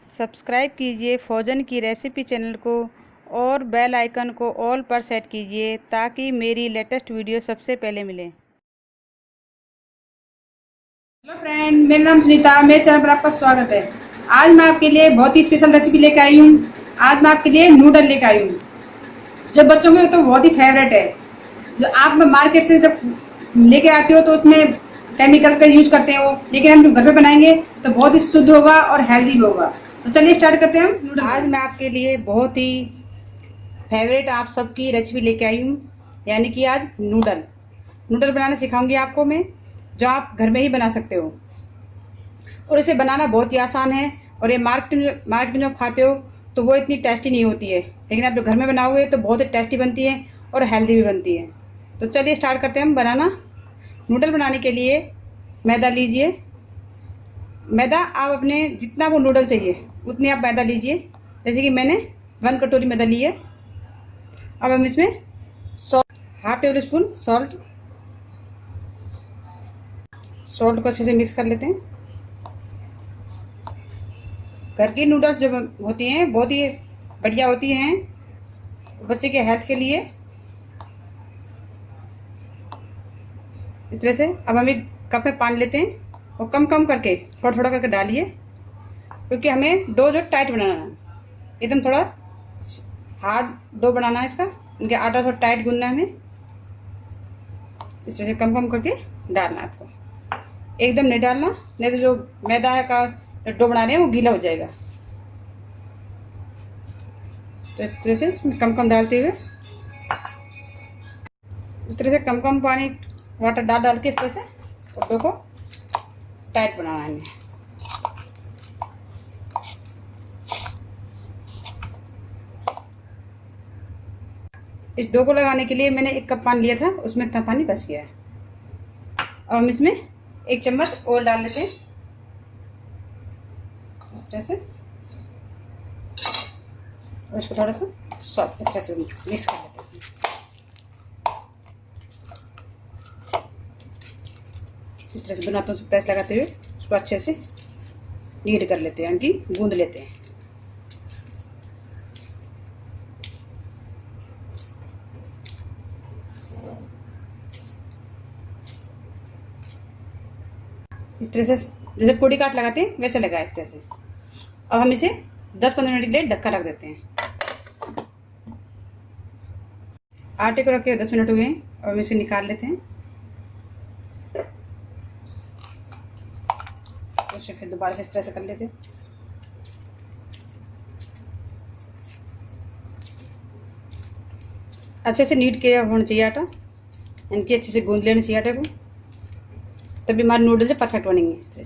Subscribe कीजिए फौजन की recipe channel को और बेल आइकन को ऑल पर सेट कीजिए ताकि मेरी लेटेस्ट वीडियो सबसे पहले मिले। हेलो फ्रेंड, मेरा नाम सुनीता, मेरे चैनल पर आपका स्वागत है। आज मैं आपके लिए बहुत ही स्पेशल रेसिपी लेकर आई हूँ। आज मैं आपके लिए नूडल लेकर आई हूँ जो बच्चों के तो बहुत ही फेवरेट है। जो आप मार्केट से जब लेके आते हो तो उसमें केमिकल का यूज करते हो, लेकिन हम घर पे बनाएंगे तो बहुत ही शुद्ध होगा और हेल्दी भी होगा। तो चलिए स्टार्ट करते हैं हम नूडल। आज मैं आपके लिए बहुत ही फेवरेट आप सबकी रेसिपी लेके आई हूँ, यानी कि आज नूडल बनाना सिखाऊंगी आपको मैं, जो आप घर में ही बना सकते हो। और इसे बनाना बहुत ही आसान है। और ये मार्केट में जब खाते हो तो वो इतनी टेस्टी नहीं होती है, लेकिन आप जो घर में बनाओगे तो बहुत ही टेस्टी बनती है और हेल्दी भी बनती है। तो चलिए स्टार्ट करते हैं हम बनाना। नूडल बनाने के लिए मैदा लीजिए। मैदा आप अपने जितना वो नूडल चाहिए उतनी आप मैदा लीजिए। जैसे कि मैंने 1 कटोरी मैदा ली है। अब हम इसमें हाफ टेबल स्पून सॉल्ट को अच्छे से मिक्स कर लेते हैं। घर की नूडल्स जो होती हैं बहुत ही बढ़िया होती हैं बच्चे के हेल्थ के लिए। इस तरह से अब हम एक कप में पानी लेते हैं और कम कम करके थोड़ा थोड़ा करके डालिए, क्योंकि हमें डो जो टाइट बनाना है, एकदम थोड़ा हार्ड डो बनाना है इसका। इनके आटा थोड़ा टाइट गूंदना है हमें। इस तरह से कम कम करके डालना है आपको, एकदम नहीं डालना, नहीं तो जो मैदा का डो बना रहे हैं वो गीला हो जाएगा। तो इस तरह से कम कम डालते हुए, इस तरह से कम कम पानी वाटर डाल के इस तरह से डो को टाइट बनाना है। इस डो को लगाने के लिए मैंने 1 कप पानी लिया था, उसमें इतना पानी बच गया है। अब हम इसमें 1 चम्मच और डाल लेते हैं इस तरह से, और इसको थोड़ा सा सॉफ्ट अच्छे से मिक्स कर लेते हैं। इस तरह से दोनों हाथों से प्रेस लगाते हुए उसको अच्छे से नीड कर लेते हैं, यानी कि गूंद लेते हैं। इस तरह से जैसे पूड़ी काट लगाते हैं वैसे लगाए इस तरह से। अब हम इसे 10-15 मिनट के लिए ढक्का रख देते हैं। आटे को रखे 10 मिनट हो गए। अब हम इसे निकाल लेते हैं। उसे फिर दोबारा से इस तरह से कर लेते हैं। अच्छे से नीट किया होना चाहिए आटा, इनकी अच्छे से गूंद लेना चाहिए आटे को, तभी हमारे नूडल्स परफेक्ट बनेंगे। इस तरह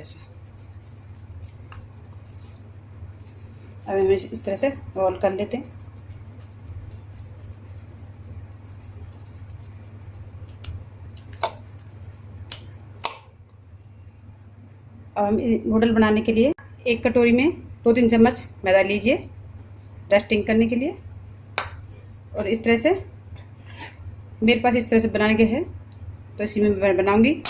से अब हम इस तरह से रोल कर लेते हैं। अब हम नूडल बनाने के लिए 1 कटोरी में 2-3 चम्मच मैदा लीजिए डस्टिंग करने के लिए। और इस तरह से मेरे पास इस तरह से बनाने के हैं तो इसी में मैं बनाऊंगी।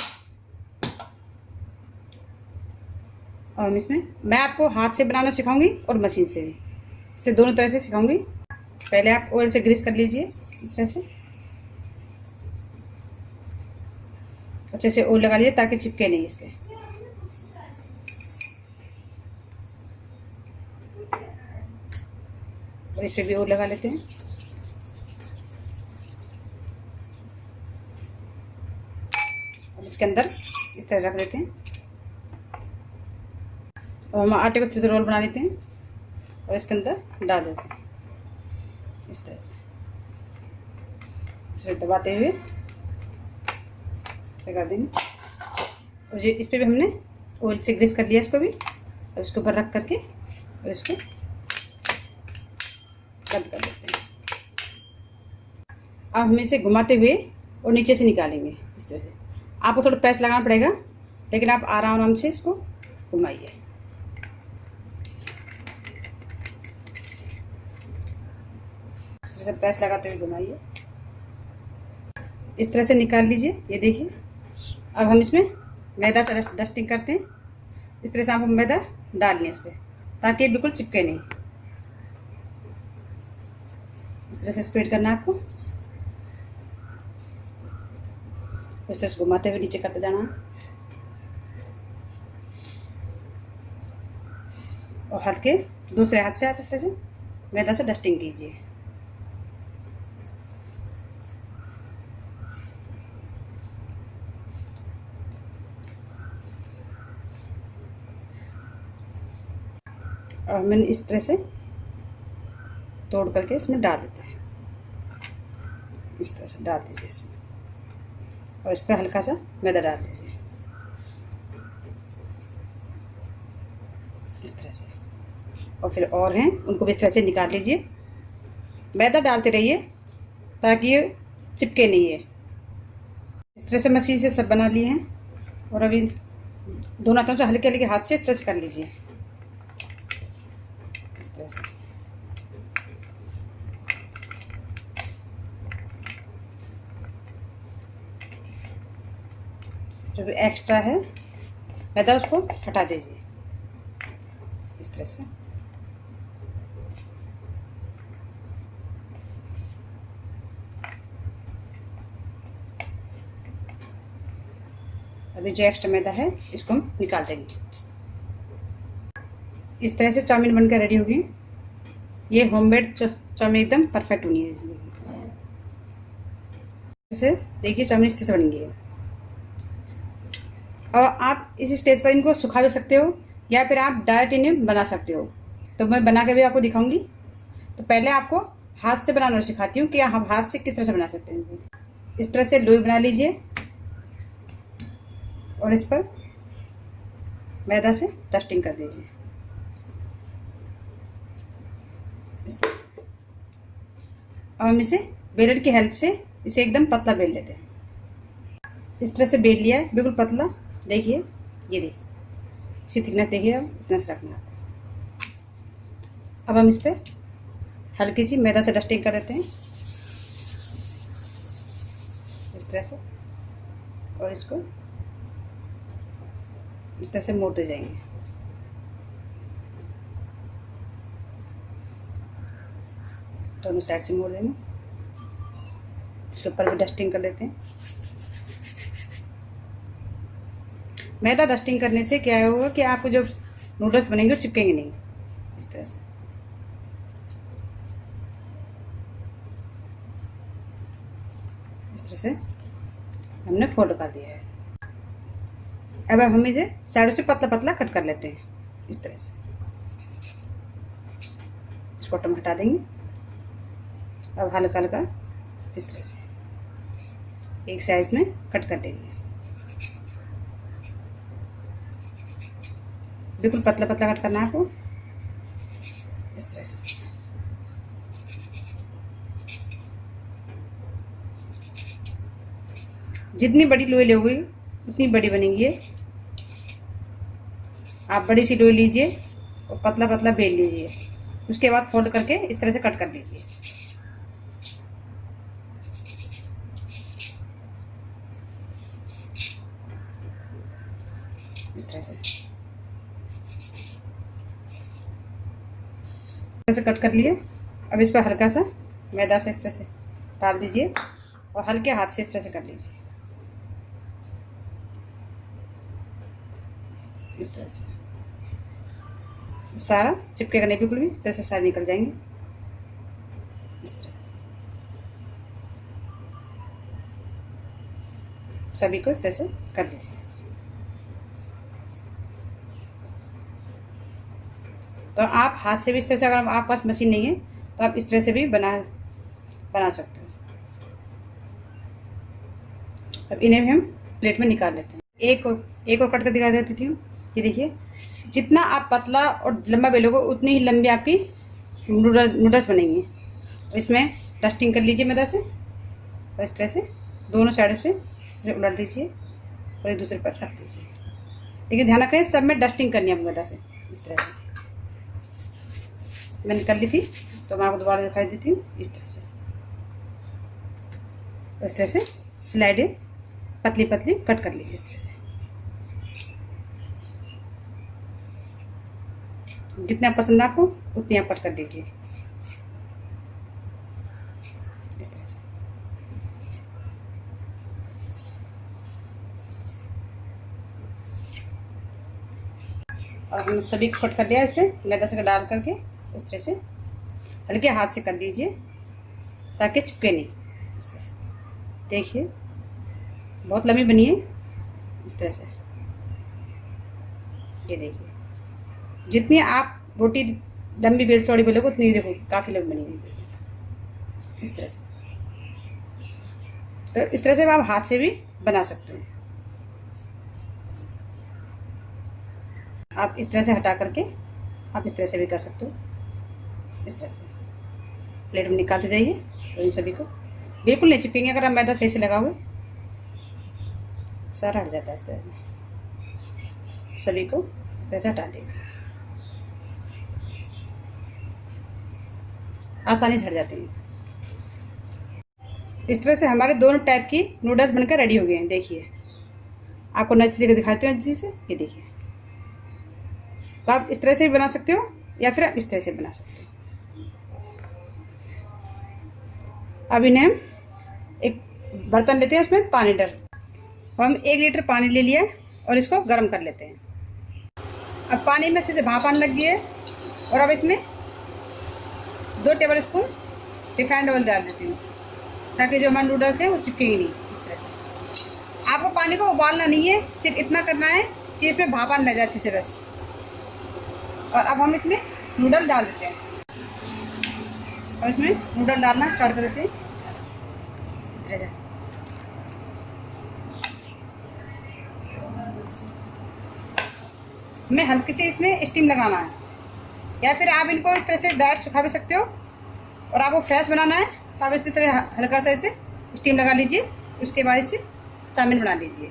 और हम इसमें मैं आपको हाथ से बनाना सिखाऊंगी और मशीन से भी, इससे दोनों तरह से सिखाऊंगी। पहले आप ऑयल से ग्रीस कर लीजिए इस तरह से, अच्छे से ऑयल लगा लीजिए ताकि चिपके नहीं इसके। और इस पे भी ऑयल लगा लेते हैं। और इसके अंदर इस तरह रख देते हैं। और हम आटे को अच्छे से रोल बना लेते हैं और इसके अंदर डाल देते हैं इस तरह से दबाते हुए ऐसे कर देंगे। और ये इस पे भी हमने ऑयल से ग्रीस कर लिया इसको भी। और इसके ऊपर रख करके और इसको बंद कर देते हैं। अब हम इसे घुमाते हुए और नीचे से निकालेंगे इस तरह से। आपको थोड़ा प्रेस लगाना पड़ेगा, लेकिन आप आराम से इसको घुमाइए। इस तरह से प्रेस लगाते हुए घुमाइए, इस तरह से निकाल लीजिए। ये देखिए। अब हम इसमें मैदा से डस्टिंग करते हैं। इस तरह से आपको मैदा डाल लें इस पर, ताकि बिल्कुल चिपके नहीं। इस तरह से स्प्रेड करना है आपको, इस तरह से घुमाते हुए नीचे करते जाना है और हल्के दूसरे हाथ से आप इस तरह से मैदा से डस्टिंग कीजिए। और मैंने इस तरह से तोड़ करके इसमें डाल देते हैं। इस तरह से डाल दीजिए इसमें और इस पर हल्का सा मैदा डाल दीजिए इस तरह से। और फिर और हैं उनको भी इस तरह से निकाल लीजिए। मैदा डालते रहिए ताकि ये चिपके नहीं है। इस तरह से मशीन से सब बना लिए हैं। और अभी दोनों हाथों से हल्के हल्के हाथ से इस तरह से कर लीजिए इस तरह से। जो भी एक्स्ट्रा है मैदा उसको हटा दीजिए इस तरह से। अभी जो एक्स्ट्रा मैदा है इसको हम निकाल देंगे। इस तरह से चाउमीन बनकर रेडी होगी। ये होममेड चाउमीन एकदम परफेक्ट होनी है। जैसे देखिए चाउमीन इस तरह से बन गई है। और आप इस स्टेज पर इनको सुखा भी सकते हो या फिर आप डायरेक्ट इन्हें बना सकते हो। तो मैं बना के भी आपको दिखाऊंगी। तो पहले आपको हाथ से बनाना सिखाती हूँ कि हम हाथ से किस तरह से बना सकते हैं। इस तरह से लोई बना लीजिए और इस पर मैदा से डस्टिंग कर दीजिए इस तरह से। अब हम इसे बेलन की हेल्प से इसे एकदम पतला बेल लेते हैं। इस तरह से बेल लिया है बिल्कुल पतला। देखिए ये देखिए इसी थिकनेस देखिए, अब इतना से रखना है। अब हम इस पर हल्की सी मैदा से डस्टिंग कर देते हैं इस तरह से और इसको इस तरह से मोड़ते जाएंगे। दोनों साइड से मोड़ देंगे। इसके ऊपर भी डस्टिंग कर देते हैं। मैदा डस्टिंग करने से क्या होगा कि आपको जो नूडल्स बनेंगे वो चिपकेंगे नहीं इस तरह से। इस तरह से हमने फोल्ड कर दिया है। अब हम इसे साइडों से पतला पतला कट कर लेते हैं इस तरह से। इसको हम हटा देंगे। अब हल्का हल्का इस तरह से एक साइज में कट कर लीजिए। बिल्कुल पतला पतला कट करना है आपको इस तरह से। जितनी बड़ी लोई लोगे उतनी बड़ी बनेगी ये। आप बड़ी सी लोई लीजिए और पतला पतला बेल लीजिए। उसके बाद फोल्ड करके इस तरह से कट कर लीजिए। इस तरह से कट कर लिए। अब इस पर हल्का सा मैदा से इस तरह से डाल दीजिए और हल्के हाथ से इस तरह से कर लीजिए इस तरह से। सारा चिपकेगा नहीं बिल्कुल भी, इस तरह से सारे निकल जाएंगे इस तरह। सभी को इस तरह से कर लीजिए इस तरह। तो आप हाथ से भी इस तरह से, अगर आपके पास मशीन नहीं है तो आप इस तरह से भी बना सकते हो। अब इन्हें भी हम प्लेट में निकाल लेते हैं। एक और कट कर दिखा देती थी। ये देखिए जितना आप पतला और लंबा बेलोगे उतनी ही लंबी आपकी नूडल्स बनेंगी। इसमें डस्टिंग कर लीजिए मैदा से और इस तरह से दोनों साइडों से उलट दीजिए और एक दूसरे पर रख दीजिए। लेकिन ध्यान रखें सब में डस्टिंग करनी है मैदा से इस तरह से। मैंने कर ली थी तो मैं आपको दोबारा दिखाई देती हूँ इस तरह से। इस तरह से स्लाइडें पतली पतली कट कर लीजिए इस तरह से। जितना पसंद आपको उतनी आप कट कर दीजिए इस तरह से। और हमने सभी को कट कर लिया। इसमें मैदा से डाल करके उस तरह से हल्के हाथ से कर दीजिए ताकि चिपके नहीं। इस तरह से देखिए बहुत लंबी बनी है इस तरह से। ये देखिए जितनी आप रोटी लंबी बेल चौड़ी बेलोगे उतनी देखो काफ़ी लंबी बनी है इस तरह से। तो इस तरह से आप हाथ से भी बना सकते हो। आप इस तरह से हटा करके आप इस तरह से भी कर सकते हो। इस तरह से प्लेट में निकालते जाइए और इन सभी को बिल्कुल नहीं चिपकेंगे। अगर आप मैदा सही से लगाओगे सारा हट जाता है। इस तरह से सभी को इस तरह से हटा दीजिए, आसानी से हट जाते हैं। इस तरह से हमारे दोनों टाइप की नूडल्स बनकर रेडी हो गए हैं। देखिए आपको नज़दीक दिखाते हो जी से। ये देखिए तो आप इस तरह से भी बना सकते हो या फिर आप इस तरह से बना सकते हो। अब इन्हें हम एक बर्तन लेते हैं, उसमें पानी डाल। हम 1 लीटर पानी ले लिया और इसको गर्म कर लेते हैं। अब पानी में अच्छे से भाप आने लग गई है और अब इसमें 2 टेबल स्पून रिफाइंड ऑयल डाल देती हूँ ताकि जो हमारे नूडल्स हैं वो चिपकेंगे नहीं। इस तरह से आपको पानी को उबालना नहीं है, सिर्फ इतना करना है कि इसमें भाप आने लग जाए अच्छे से बस। और अब हम इसमें नूडल डाल देते हैं और इसमें नूडल डालना स्टार्ट कर देते हैं इस तरह से। हमें हल्की से इसमें स्टीम लगाना है या फिर आप इनको इस तरह से डायरेक्ट सुखा भी सकते हो। और आपको फ्रेश बनाना है तो आप इसी तरह हल्का सा इसे स्टीम लगा लीजिए। उसके बाद इसे चाउमीन बना लीजिए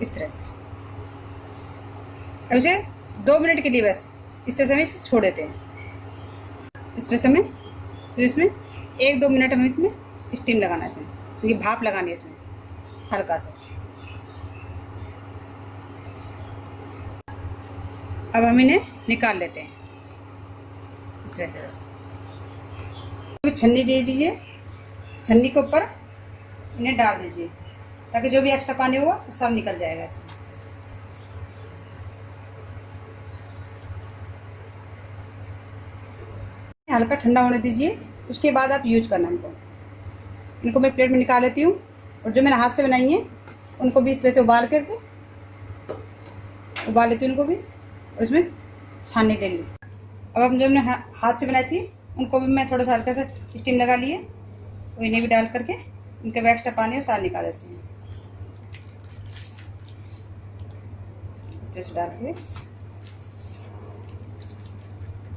इस तरह से। अब इसे 2 मिनट के लिए बस इस तरह से हम इसे छोड़ देते हैं। इस तरह से हमें सिर्फ इसमें 1-2 मिनट हमें इसमें स्टीम लगाना है, इसमें क्योंकि भाप लगानी है इसमें हल्का सा। अब हम इन्हें निकाल लेते हैं इस तरह से बस। छन्नी दे दीजिए, छन्नी के ऊपर इन्हें डाल दीजिए ताकि जो भी एक्स्ट्रा पानी होगा वो सब निकल जाएगा इसमें। हल्का ठंडा होने दीजिए, उसके बाद आप यूज करना इनको मैं प्लेट में निकाल लेती हूँ। और जो मैंने हाथ से बनाई है उनको भी इस तरह से उबाल लेती हूँ उनको भी और इसमें छानने के लिए। अब हम जो मैंने हाथ से बनाई थी उनको भी मैं थोड़ा सा हल्का सा स्टीम लगा लिए और इन्हें भी डाल करके इनके एक्स्ट्रा पानी और सारा निकाल देती हूँ इस तरह से डाल के।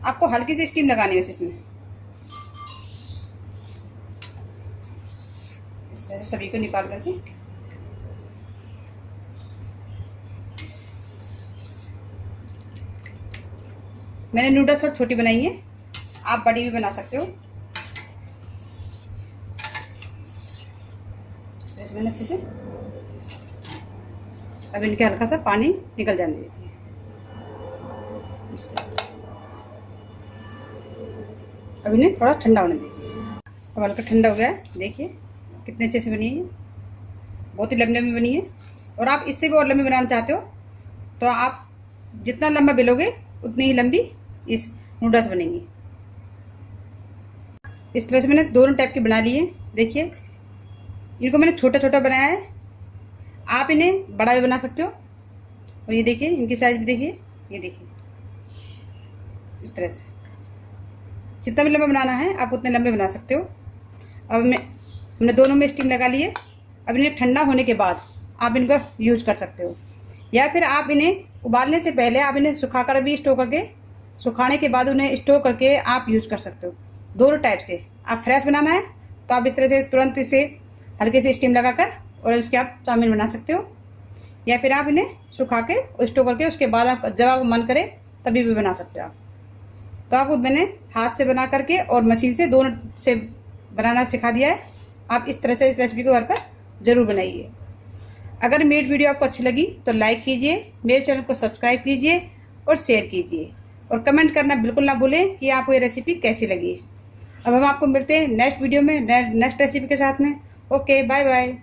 आपको हल्की सी स्टीम लगानी है इसमें इस तरह से सभी को निकाल करके। मैंने नूडल्स थोड़ी छोटी बनाई है, आप बड़ी भी बना सकते हो। इस तरह से मैंने अच्छे से अब इनके हल्का सा पानी निकल जाने दीजिए। अब इन्हें थोड़ा ठंडा होने दीजिए। अब हल्का ठंडा हो गया है, देखिए कितने अच्छे से बनी है, बहुत ही लंबी लंबी बनी है। और आप इससे भी और लंबी बनाना चाहते हो तो आप जितना लंबा बेलोगे उतनी ही लंबी इस नूडल्स बनेंगी। इस तरह से मैंने दोनों टाइप की बना ली है। देखिए इनको मैंने छोटा छोटा बनाया है, आप इन्हें बड़ा भी बना सकते हो। और ये देखिए इनकी साइज भी देखिए, ये देखिए इस तरह से जितना भी लंबा बनाना है आप उतने लंबे बना सकते हो। अब हमने दोनों में स्टीम लगा लिए। अब इन्हें ठंडा होने के बाद आप इनको यूज कर सकते हो या फिर आप इन्हें उबालने से पहले आप इन्हें सुखाकर भी स्टोर करके, सुखाने के बाद उन्हें स्टोर करके आप यूज कर सकते हो। दोनों टाइप से आप फ्रेश बनाना है तो आप इस तरह से तुरंत इसे हल्के से स्टीम लगाकर और उसके आप चाउमीन बना सकते हो या फिर आप इन्हें सुखा के स्टोर करके उसके बाद आप जब आप मन करे तभी भी बना सकते हो आप। तो आपको मैंने हाथ से बना करके और मशीन से दोनों से बनाना सिखा दिया है। आप इस तरह से इस रेसिपी को घर पर ज़रूर बनाइए। अगर मेरी वीडियो आपको अच्छी लगी तो लाइक कीजिए, मेरे चैनल को सब्सक्राइब कीजिए और शेयर कीजिए। और कमेंट करना बिल्कुल ना भूलें कि आपको ये रेसिपी कैसी लगी। अब हम आपको मिलते हैं नेक्स्ट वीडियो में नेक्स्ट रेसिपी के साथ में। Okay, bye bye.